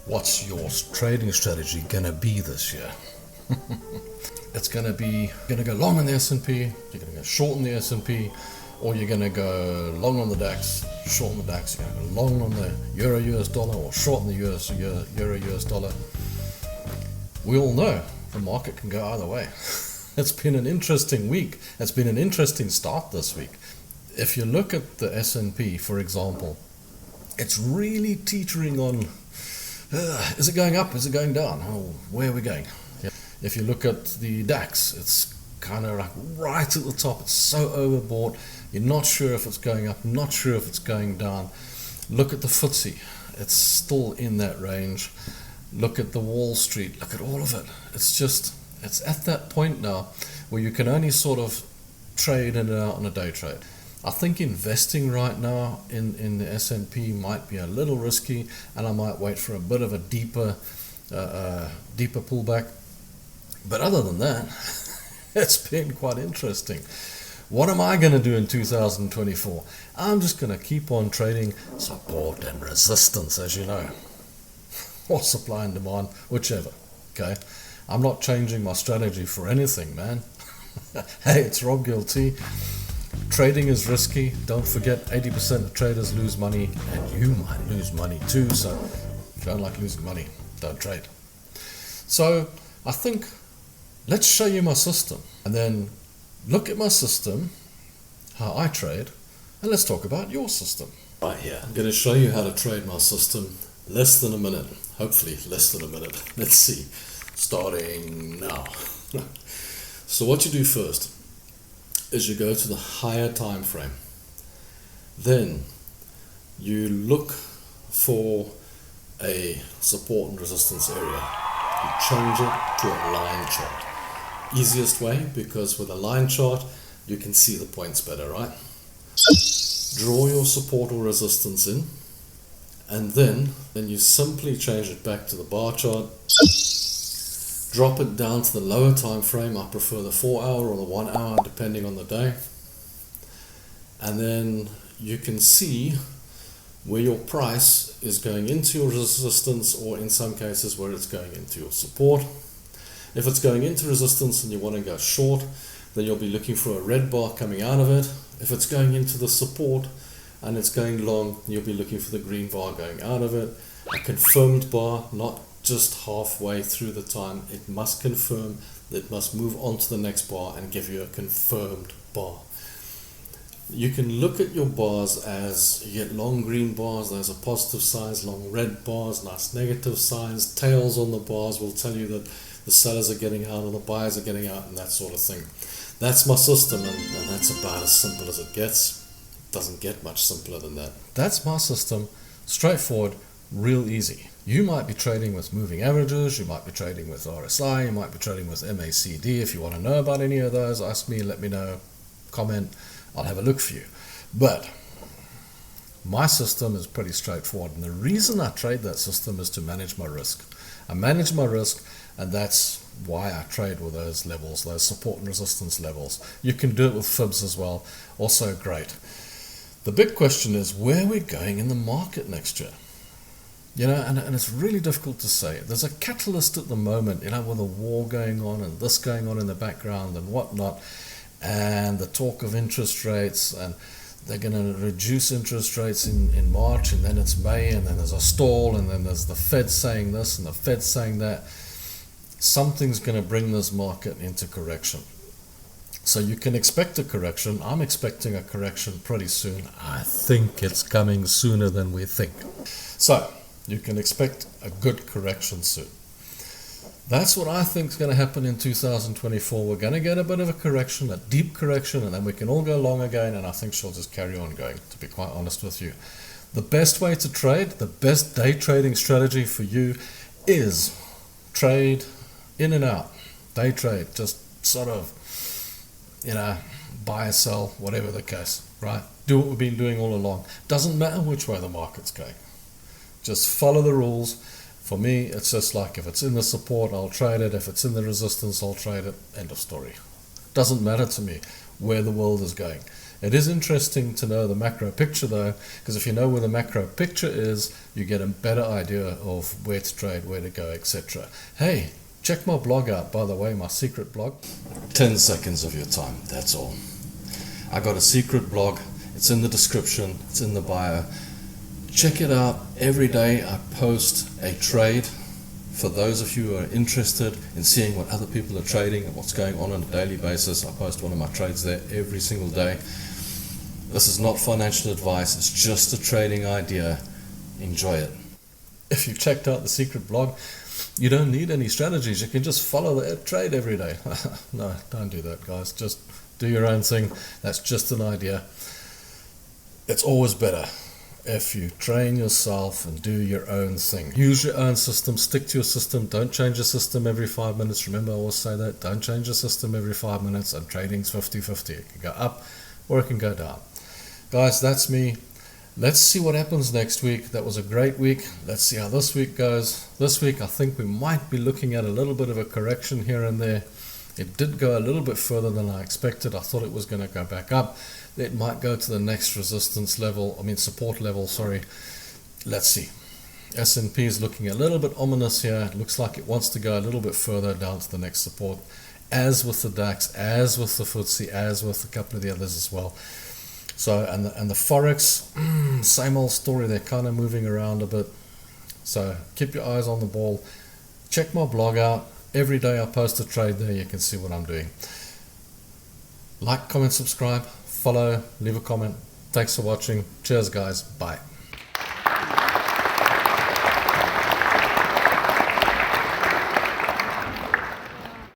What's your trading strategy gonna be this year? It's gonna go long on the S&P, you're gonna go short on the S&P, or you're gonna go long on the DAX, short on the DAX, you're gonna go long on the Euro US dollar or short on the Euro US dollar. We all know the market can go either way. It's been an interesting week. It's been an interesting start this week. If you look at the S&P, for example, it's really teetering on, is it going up, is it going down? Oh, where are we going? Yeah. If you look at the DAX, it's kind of like right at the top. It's so overbought. You're not sure if it's going up, not sure if it's going down. Look at the FTSE. It's still in that range. Look at the Wall Street. Look at all of it. It's at that point now where you can only sort of trade in and out on a day trade. I think investing right now in the S&P might be a little risky, and I might wait for a bit of a deeper pullback. But other than that, it's been quite interesting. What am I going to do in 2024? I'm just going to keep on trading support and resistance, as you know, or supply and demand, whichever. Okay, I'm not changing my strategy for anything, man. Hey, it's Rob Guilty. Trading is risky. Don't forget, 80% of traders lose money, and you might lose money too. So if you don't like losing money, don't trade. So I think let's show you my system, and then look at my system, how I trade, and let's talk about your system. Right here, I'm going to show you how to trade my system. Less than a minute, hopefully less than a minute. Let's see, starting now. So what you do first is you go to the higher time frame. Then you look for a support and resistance area. You change it to a line chart. Easiest way, because with a line chart you can see the points better, right? Draw your support or resistance in, and then you simply change it back to the bar chart. Drop it down to the lower time frame. I prefer the 4 hour or the 1 hour, depending on the day. And then you can see where your price is going into your resistance, or in some cases where it's going into your support. If it's going into resistance and you want to go short, then you'll be looking for a red bar coming out of it. If it's going into the support and it's going long, you'll be looking for the green bar going out of it. A confirmed bar, not just halfway through the time. It must confirm, it must move on to the next bar and give you a confirmed bar. You can look at your bars as you get long green bars, those are positive signs, long red bars, nice negative signs. Tails on the bars will tell you that the sellers are getting out or the buyers are getting out, and that sort of thing. That's my system, and that's about as simple as it gets. It doesn't get much simpler than that. That's my system, straightforward, real easy. You might be trading with moving averages, you might be trading with RSI, you might be trading with MACD. If you want to know about any of those, ask me, let me know, comment, I'll have a look for you. But my system is pretty straightforward, and the reason I trade that system is to manage my risk. I manage my risk, and that's why I trade with those levels, those support and resistance levels. You can do it with fibs as well, also great. The big question is, where are we going in the market next year? You know, and it's really difficult to say. There's a catalyst at the moment, you know, with a war going on and this going on in the background and whatnot, and the talk of interest rates, and they're going to reduce interest rates in March, and then it's May, and then there's a stall, and then there's the Fed saying this and the Fed saying that. Something's going to bring this market into correction. So you can expect a correction. I'm expecting a correction pretty soon. I think it's coming sooner than we think. So you can expect a good correction soon. That's what I think is going to happen in 2024. We're going to get a bit of a correction, a deep correction, and then we can all go long again, and I think she'll just carry on going, to be quite honest with you. The best way to trade, the best day trading strategy for you is trade in and out. Day trade, just sort of, you know, buy or sell, whatever the case, right? Do what we've been doing all along. Doesn't matter which way the market's going. Just follow the rules. For me, it's just like, if it's in the support, I'll trade it. If it's in the resistance, I'll trade it. End of story. Doesn't matter to me where the world is going. It is interesting to know the macro picture though, because if you know where the macro picture is, you get a better idea of where to trade, where to go, etc. Hey, check my blog out, by the way, my secret blog. 10 seconds of your time, that's all. I got a secret blog. It's in the description, it's in the bio. Check it out. Every day I post a trade. For those of you who are interested in seeing what other people are trading and what's going on a daily basis, I post one of my trades there every single day. This is not financial advice, it's just a trading idea. Enjoy it. If you've checked out the secret blog, you don't need any strategies. You can just follow the trade every day. No, don't do that, guys. Just do your own thing. That's just an idea. It's always better if you train yourself and do your own thing. Use your own system, stick to your system, don't change your system every 5 minutes. Remember, I always say that, don't change your system every 5 minutes, and trading's 50-50. It can go up or it can go down. Guys, that's me. Let's see what happens next week. That was a great week. Let's see how this week goes. This week, I think we might be looking at a little bit of a correction here and there. It did go a little bit further than I expected. I thought it was going to go back up. It might go to the next resistance level, support level, sorry. Let's see. S&P is looking a little bit ominous here. It looks like it wants to go a little bit further down to the next support, as with the DAX, as with the FTSE, as with a couple of the others as well. So, and the Forex, same old story. They're kind of moving around a bit. So keep your eyes on the ball. Check my blog out. Every day I post a trade there. You can see what I'm doing. Like, comment, subscribe, follow, leave a comment. Thanks for watching. Cheers, guys. Bye.